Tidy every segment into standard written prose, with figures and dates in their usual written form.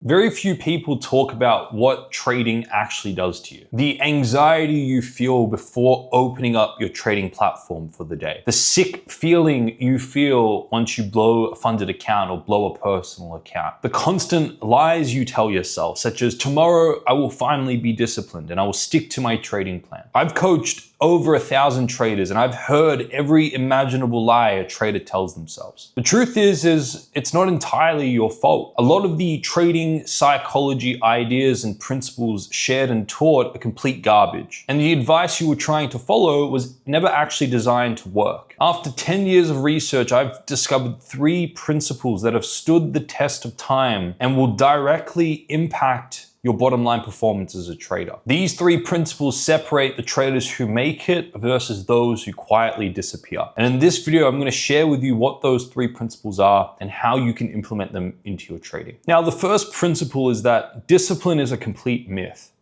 Very few people talk about what trading actually does to you. The anxiety you feel before opening up your trading platform for the day. The sick feeling you feel once you blow a funded account or blow a personal account. The constant lies you tell yourself, such as, tomorrow I will finally be disciplined and I will stick to my trading plan. I've coached over 1,000 traders and I've heard every imaginable lie a trader tells themselves. The truth is it's not entirely your fault. A lot of the trading psychology ideas and principles shared and taught are complete garbage. And the advice you were trying to follow was never actually designed to work. After 10 years of research, I've discovered 3 principles that have stood the test of time and will directly impact your bottom line performance as a trader. These 3 principles separate the traders who make it versus those who quietly disappear. And in this video, I'm going to share with you what those 3 principles are and how you can implement them into your trading. Now, the first principle is that discipline is a complete myth.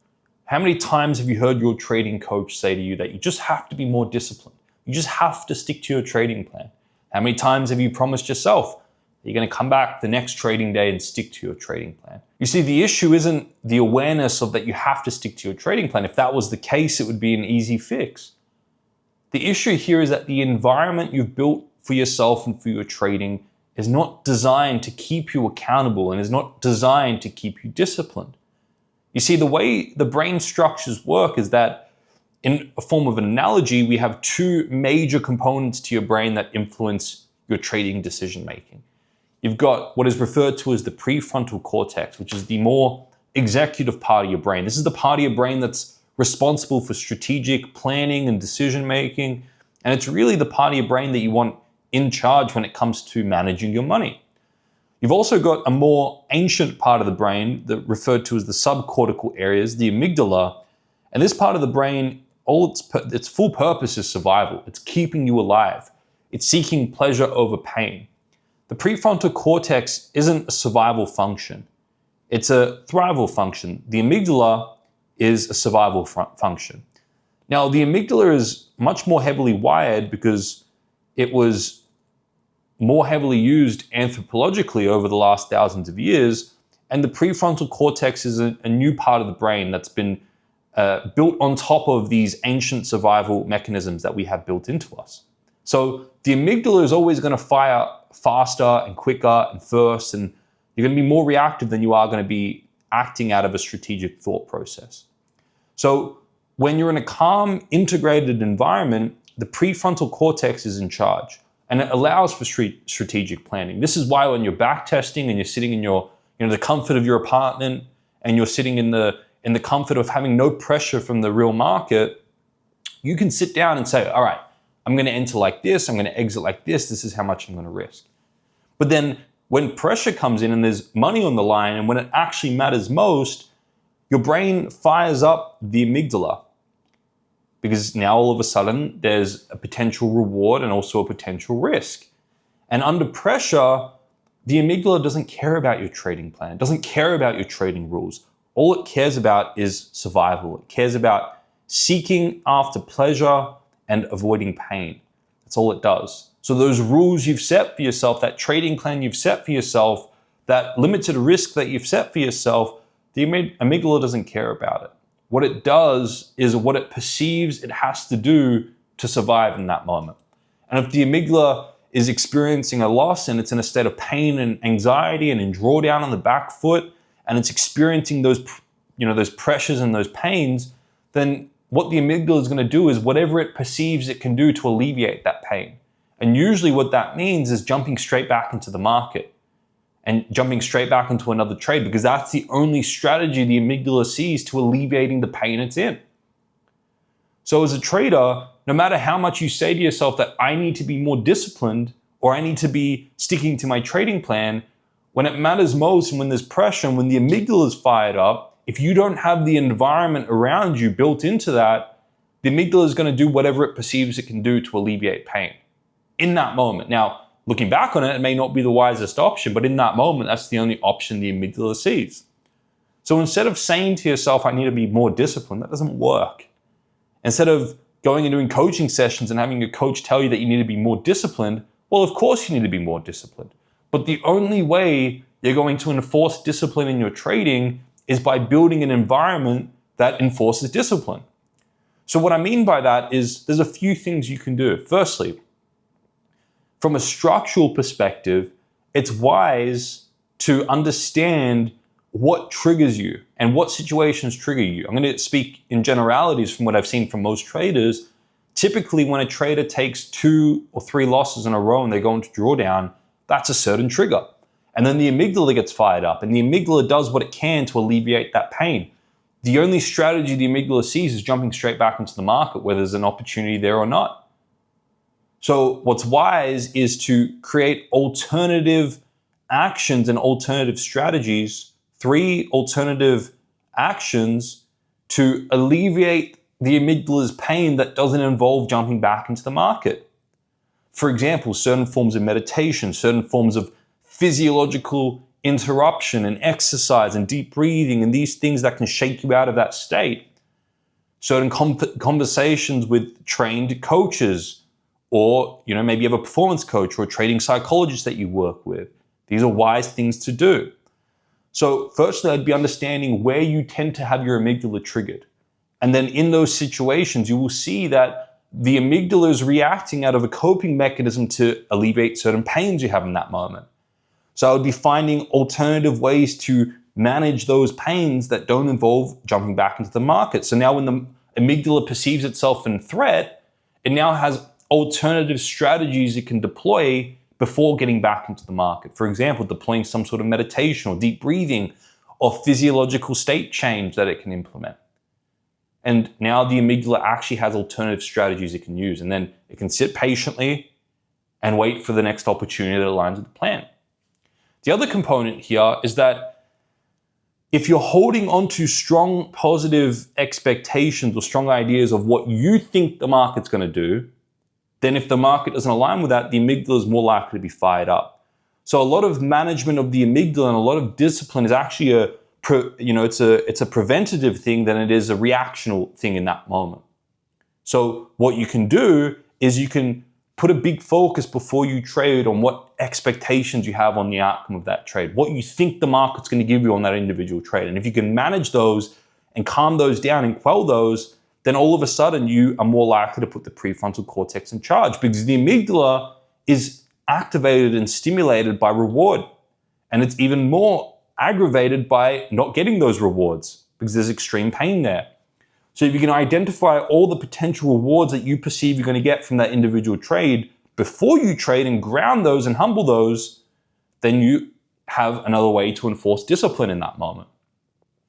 How many times have you heard your trading coach say to you that you just have to be more disciplined? You just have to stick to your trading plan. How many times have you promised yourself you're going to come back the next trading day and stick to your trading plan? You see, the issue isn't the awareness of that you have to stick to your trading plan. If that was the case, it would be an easy fix. The issue here is that the environment you've built for yourself and for your trading is not designed to keep you accountable and is not designed to keep you disciplined. You see, the way the brain structures work is that in a form of an analogy, we have 2 major components to your brain that influence your trading decision making. You've got what is referred to as the prefrontal cortex, which is the more executive part of your brain. This is the part of your brain that's responsible for strategic planning and decision making. And it's really the part of your brain that you want in charge when it comes to managing your money. You've also got a more ancient part of the brain that referred to as the subcortical areas, the amygdala. And this part of the brain, its full purpose is survival. It's keeping you alive. It's seeking pleasure over pain. The prefrontal cortex isn't a survival function. It's a thrival function. The amygdala is a survival function. Now, the amygdala is much more heavily wired because it was more heavily used anthropologically over the last thousands of years. And the prefrontal cortex is a new part of the brain that's been built on top of these ancient survival mechanisms that we have built into us. So the amygdala is always going to fire faster and quicker and first, and you're going to be more reactive than you are going to be acting out of a strategic thought process. So when you're in a calm, integrated environment, the prefrontal cortex is in charge, and it allows for strategic planning. This is why when you're back testing and you're sitting in your, the comfort of your apartment, and you're sitting in the comfort of having no pressure from the real market, you can sit down and say, all right, I'm going to enter like this, I'm going to exit like this is how much I'm going to risk. But then when pressure comes in and there's money on the line, and when it actually matters most, your brain fires up the amygdala. Because now all of a sudden there's a potential reward and also a potential risk. And under pressure, the amygdala doesn't care about your trading plan. It doesn't care about your trading rules. All it cares about is survival. It cares about seeking after pleasure and avoiding pain. That's all it does. So those rules you've set for yourself, that trading plan you've set for yourself, that limited risk that you've set for yourself, the amygdala doesn't care about it. What it does is what it perceives it has to do to survive in that moment. And if the amygdala is experiencing a loss and it's in a state of pain and anxiety and in drawdown on the back foot, and it's experiencing those pressures and those pains, then what the amygdala is going to do is whatever it perceives it can do to alleviate that pain. And usually what that means is jumping straight back into the market and jumping straight back into another trade, because that's the only strategy the amygdala sees to alleviating the pain it's in. So as a trader, no matter how much you say to yourself that I need to be more disciplined or I need to be sticking to my trading plan, when it matters most and when there's pressure and when the amygdala is fired up, if you don't have the environment around you built into that, the amygdala is going to do whatever it perceives it can do to alleviate pain in that moment. Now, looking back on it, it may not be the wisest option, but in that moment, that's the only option the amygdala sees. So instead of saying to yourself, I need to be more disciplined, that doesn't work. Instead of going and doing coaching sessions and having your coach tell you that you need to be more disciplined, well, of course you need to be more disciplined. But the only way you're going to enforce discipline in your trading is by building an environment that enforces discipline. So what I mean by that is there's a few things you can do. Firstly, from a structural perspective, it's wise to understand what triggers you and what situations trigger you. I'm going to speak in generalities from what I've seen from most traders. Typically, when a trader takes 2 or 3 losses in a row and they go into drawdown, that's a certain trigger. And then the amygdala gets fired up, and the amygdala does what it can to alleviate that pain. The only strategy the amygdala sees is jumping straight back into the market, whether there's an opportunity there or not. So what's wise is to create alternative actions and alternative strategies, 3 alternative actions to alleviate the amygdala's pain that doesn't involve jumping back into the market. For example, certain forms of meditation, certain forms of physiological interruption and exercise and deep breathing and these things that can shake you out of that state. Certain conversations with trained coaches, or maybe you have a performance coach or a trading psychologist that you work with. These are wise things to do. So firstly, I'd be understanding where you tend to have your amygdala triggered. And then in those situations, you will see that the amygdala is reacting out of a coping mechanism to alleviate certain pains you have in that moment. So I would be finding alternative ways to manage those pains that don't involve jumping back into the market. So now when the amygdala perceives itself in threat, it now has alternative strategies it can deploy before getting back into the market. For example, deploying some sort of meditation or deep breathing or physiological state change that it can implement. And now the amygdala actually has alternative strategies it can use. And then it can sit patiently and wait for the next opportunity that aligns with the plan. The other component here is that if you're holding on to strong positive expectations or strong ideas of what you think the market's going to do, then if the market doesn't align with that, the amygdala is more likely to be fired up. So a lot of management of the amygdala and a lot of discipline is actually it's a preventative thing than it is a reactional thing in that moment. So what you can do is you can put a big focus before you trade on what expectations you have on the outcome of that trade, what you think the market's going to give you on that individual trade. And if you can manage those and calm those down and quell those, then all of a sudden you are more likely to put the prefrontal cortex in charge, because the amygdala is activated and stimulated by reward. And it's even more aggravated by not getting those rewards because there's extreme pain there. So if you can identify all the potential rewards that you perceive you're going to get from that individual trade before you trade and ground those and humble those, then you have another way to enforce discipline in that moment.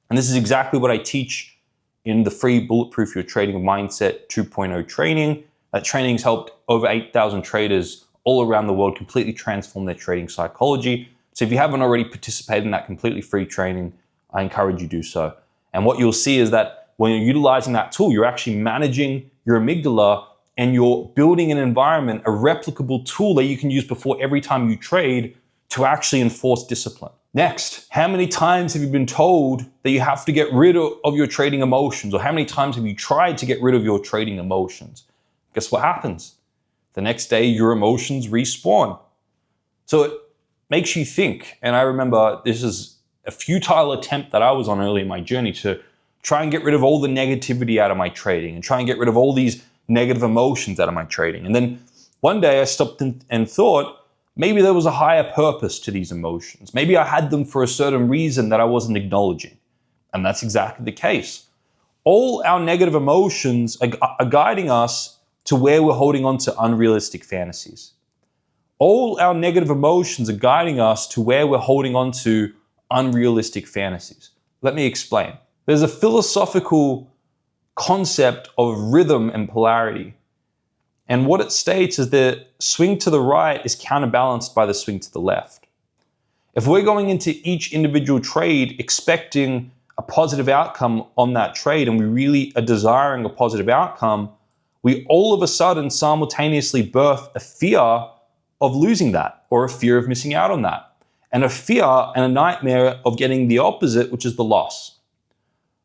And this is exactly what I teach in the free Bulletproof Your Trading Mindset 2.0 training. That training has helped over 8,000 traders all around the world completely transform their trading psychology. So if you haven't already participated in that completely free training, I encourage you to do so. And what you'll see is that when you're utilizing that tool, you're actually managing your amygdala and you're building an environment, a replicable tool that you can use before every time you trade to actually enforce discipline. Next, how many times have you been told that you have to get rid of your trading emotions? Or how many times have you tried to get rid of your trading emotions? Guess what happens? The next day, your emotions respawn. So it makes you think. And I remember this is a futile attempt that I was on early in my journey to try and get rid of all the negativity out of my trading and try and get rid of all these negative emotions out of my trading. And then one day I stopped and thought, maybe there was a higher purpose to these emotions. Maybe I had them for a certain reason that I wasn't acknowledging. And that's exactly the case. All our negative emotions are guiding us to where we're holding on to unrealistic fantasies. All our negative emotions are guiding us to where we're holding on to unrealistic fantasies. Let me explain. There's a philosophical concept of rhythm and polarity. And what it states is that swing to the right is counterbalanced by the swing to the left. If we're going into each individual trade expecting a positive outcome on that trade, and we really are desiring a positive outcome, we all of a sudden simultaneously birth a fear of losing that or a fear of missing out on that, and a fear and a nightmare of getting the opposite, which is the loss.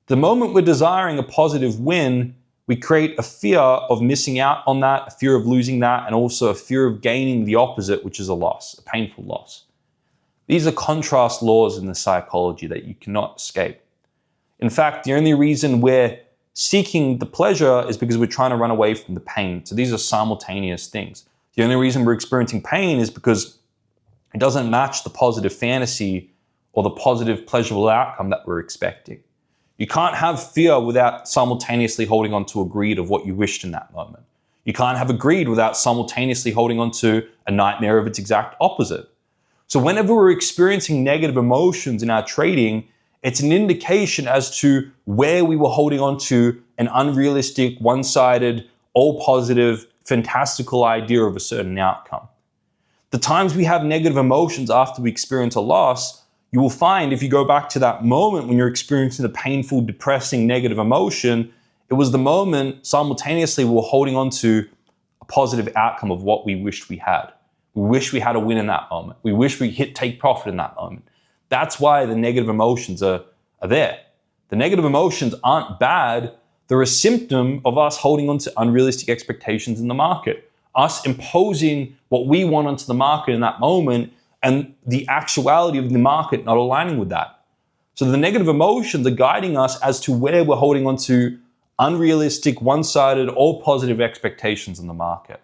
The moment we're desiring a positive win, we create a fear of missing out on that, a fear of losing that, and also a fear of gaining the opposite, which is a loss, a painful loss. These are contrast laws in the psychology that you cannot escape. In fact, the only reason we're seeking the pleasure is because we're trying to run away from the pain. So these are simultaneous things. The only reason we're experiencing pain is because it doesn't match the positive fantasy or the positive pleasurable outcome that we're expecting. You can't have fear without simultaneously holding on to a greed of what you wished in that moment. You can't have a greed without simultaneously holding on to a nightmare of its exact opposite. So whenever we're experiencing negative emotions in our trading, it's an indication as to where we were holding on to an unrealistic, one-sided, all positive, fantastical idea of a certain outcome. The times we have negative emotions after we experience a loss, you will find if you go back to that moment when you're experiencing a painful, depressing, negative emotion, it was the moment simultaneously we were holding on to a positive outcome of what we wished we had. We wish we had a win in that moment. We wish we take profit in that moment. That's why the negative emotions are there. The negative emotions aren't bad. They're a symptom of us holding on to unrealistic expectations in the market, us imposing what we want onto the market in that moment, and the actuality of the market not aligning with that. So the negative emotions are guiding us as to where we're holding on to unrealistic, one-sided, all positive expectations in the market.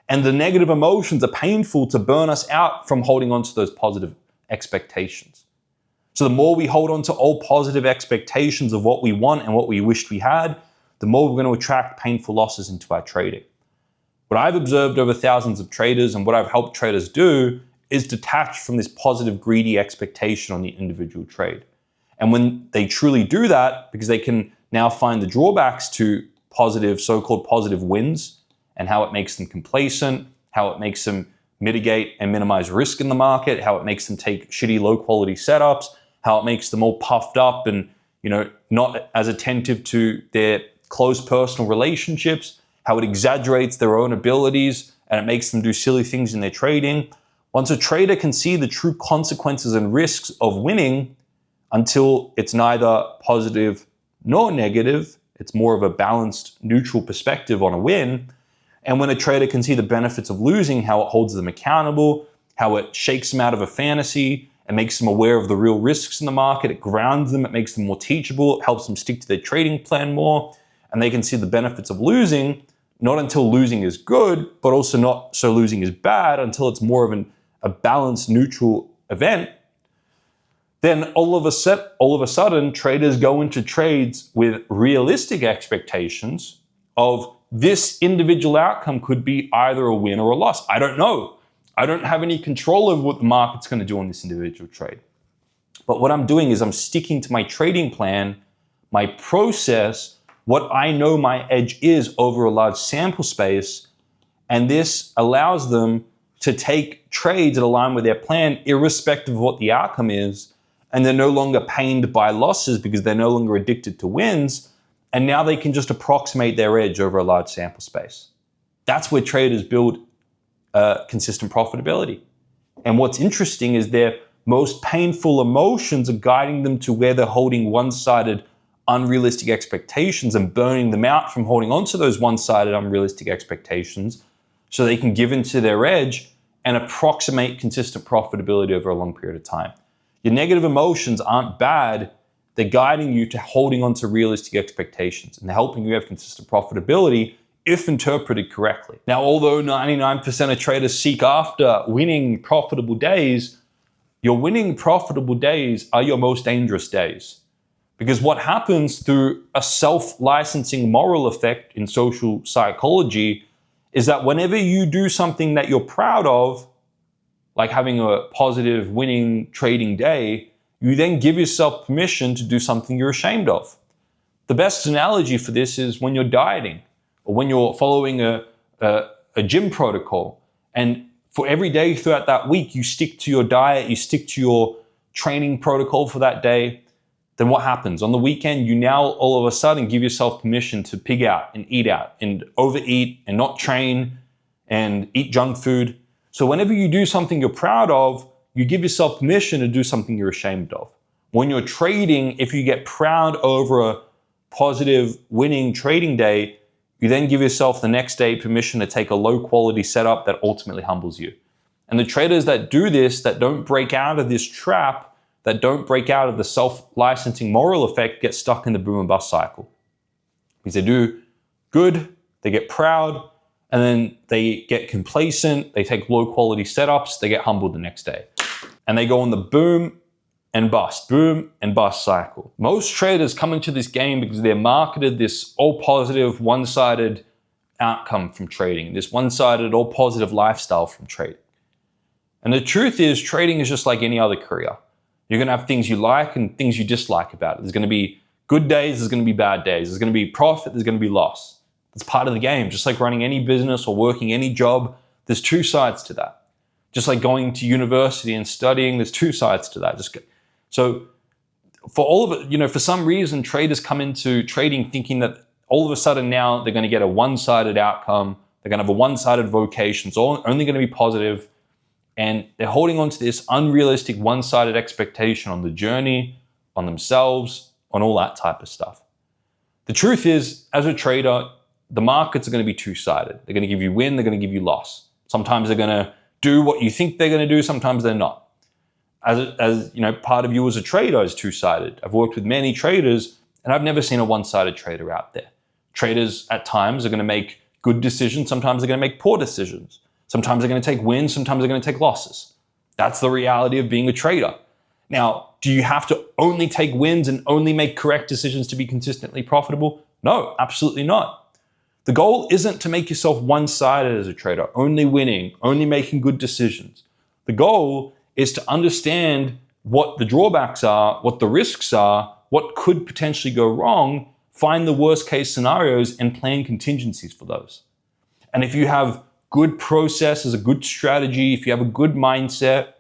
And the negative emotions are painful to burn us out from holding on to those positive expectations. So the more we hold on to all positive expectations of what we want and what we wished we had, the more we're going to attract painful losses into our trading. What I've observed over thousands of traders and what I've helped traders do is detach from this positive, greedy expectation on the individual trade. And when they truly do that, because they can now find the drawbacks to positive, so-called positive wins, and how it makes them complacent, how it makes them mitigate and minimize risk in the market, how it makes them take shitty, low-quality setups, how it makes them all puffed up and not as attentive to their close personal relationships, how it exaggerates their own abilities, and it makes them do silly things in their trading. Once a trader can see the true consequences and risks of winning until it's neither positive nor negative, it's more of a balanced, neutral perspective on a win. And when a trader can see the benefits of losing, how it holds them accountable, how it shakes them out of a fantasy, it makes them aware of the real risks in the market, it grounds them, it makes them more teachable, it helps them stick to their trading plan more, and they can see the benefits of losing, not until losing is good, but also not so losing is bad until it's more of a balanced, neutral event. Then all of a sudden, traders go into trades with realistic expectations of this individual outcome could be either a win or a loss. I don't know. I don't have any control over what the market's going to do on this individual trade. But what I'm doing is I'm sticking to my trading plan, my process, what I know my edge is over a large sample space, and this allows them to take trades that align with their plan irrespective of what the outcome is, and they're no longer pained by losses because they're no longer addicted to wins, and now they can just approximate their edge over a large sample space. That's where traders build consistent profitability. And what's interesting is their most painful emotions are guiding them to where they're holding one-sided, unrealistic expectations and burning them out from holding on to those one-sided, unrealistic expectations so they can give into their edge and approximate consistent profitability over a long period of time. Your negative emotions aren't bad. They're guiding you to holding on to realistic expectations, and they're helping you have consistent profitability if interpreted correctly. Now, although 99% of traders seek after winning profitable days, your winning profitable days are your most dangerous days. Because what happens through a self-licensing moral effect in social psychology is that whenever you do something that you're proud of, like having a positive winning trading day, you then give yourself permission to do something you're ashamed of. The best analogy for this is when you're dieting or when you're following a gym protocol. And for every day throughout that week, you stick to your diet, you stick to your training protocol for that day. Then what happens? On the weekend, you now all of a sudden give yourself permission to pig out and overeat and not train and eat junk food. So whenever you do something you're proud of, you give yourself permission to do something you're ashamed of. When you're trading, if you get proud over a positive winning trading day, you then give yourself the next day permission to take a low quality setup that ultimately humbles you. And the traders that do this, that don't break out of this trap, that don't break out of the self-licensing moral effect, get stuck in the boom and bust cycle. Because they do good, they get proud, and then they get complacent, they take low quality setups, they get humbled the next day. And they go on the boom and bust cycle. Most traders come into this game because they're marketed this all positive, one-sided outcome from trading, this one-sided, all positive lifestyle from trading. And the truth is, trading is just like any other career. You're gonna have things you like and things you dislike about it. There's gonna be good days, there's gonna be bad days. There's gonna be profit, there's gonna be loss. It's part of the game. Just like running any business or working any job, there's two sides to that. Just like going to university and studying, there's two sides to that. So for all of it, for some reason, traders come into trading thinking that all of a sudden now they're gonna get a one-sided outcome, they're gonna have a one-sided vocation, it's only gonna be positive, and they're holding on to this unrealistic one-sided expectation on the journey, on themselves, on all that type of stuff. The truth is, as a trader, the markets are gonna be two-sided. They're gonna give you win, they're gonna give you loss. Sometimes they're gonna do what you think they're gonna do, sometimes they're not. As part of you as a trader is two-sided. I've worked with many traders and I've never seen a one-sided trader out there. Traders at times are gonna make good decisions, sometimes they're gonna make poor decisions. Sometimes they're gonna take wins, sometimes they're gonna take losses. That's the reality of being a trader. Now, do you have to only take wins and only make correct decisions to be consistently profitable? No, absolutely not. The goal isn't to make yourself one-sided as a trader, only winning, only making good decisions. The goal is to understand what the drawbacks are, what the risks are, what could potentially go wrong, find the worst case scenarios and plan contingencies for those. And if you have good processes, a good strategy, if you have a good mindset,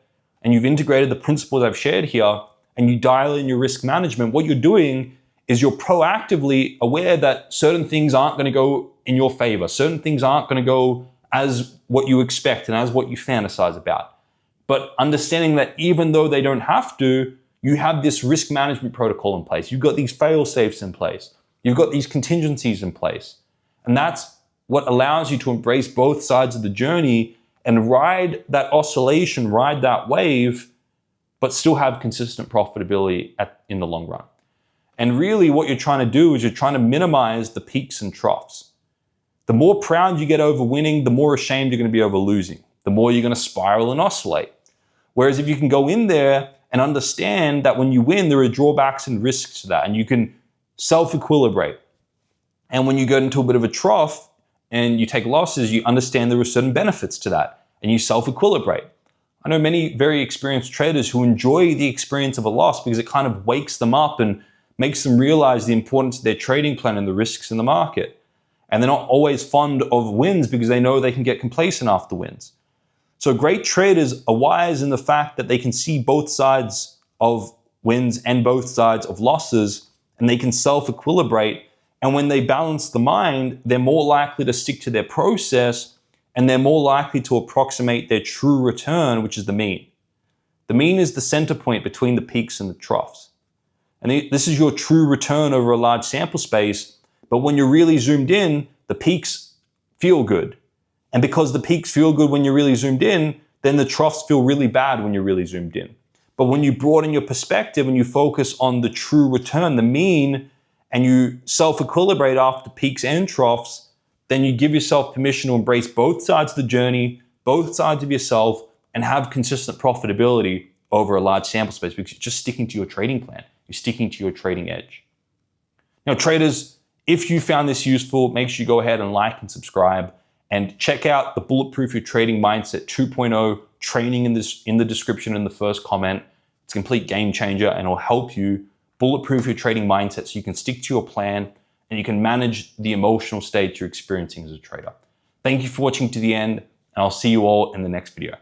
and you've integrated the principles I've shared here, and you dial in your risk management, what you're doing is you're proactively aware that certain things aren't gonna go in your favor. Certain things aren't gonna go as what you expect and as what you fantasize about. But understanding that even though they don't have to, you have this risk management protocol in place. You've got these fail-safes in place. You've got these contingencies in place. And that's what allows you to embrace both sides of the journey and ride that oscillation, ride that wave, but still have consistent profitability in the long run. And really what you're trying to do is you're trying to minimize the peaks and troughs. The more proud you get over winning, the more ashamed you're going to be over losing. The more you're going to spiral and oscillate. Whereas if you can go in there and understand that when you win, there are drawbacks and risks to that, and you can self-equilibrate. And when you go into a bit of a trough and you take losses, you understand there are certain benefits to that, and you self-equilibrate. I know many very experienced traders who enjoy the experience of a loss because it kind of wakes them up and makes them realize the importance of their trading plan and the risks in the market. And they're not always fond of wins because they know they can get complacent after wins. So great traders are wise in the fact that they can see both sides of wins and both sides of losses, and they can self-equilibrate. And when they balance the mind, they're more likely to stick to their process, and they're more likely to approximate their true return, which is the mean. The mean is the center point between the peaks and the troughs. And this is your true return over a large sample space, but when you're really zoomed in, the peaks feel good. And because the peaks feel good when you're really zoomed in, then the troughs feel really bad when you're really zoomed in. But when you broaden your perspective and you focus on the true return, the mean, and you self-equilibrate after peaks and troughs, then you give yourself permission to embrace both sides of the journey, both sides of yourself, and have consistent profitability over a large sample space because you're just sticking to your trading plan. You're sticking to your trading edge. Now, traders, if you found this useful, make sure you go ahead and like and subscribe. And check out the Bulletproof Your Trading Mindset 2.0 training in the description in the first comment. It's a complete game changer and it'll help you bulletproof your trading mindset so you can stick to your plan and you can manage the emotional states you're experiencing as a trader. Thank you for watching to the end, and I'll see you all in the next video.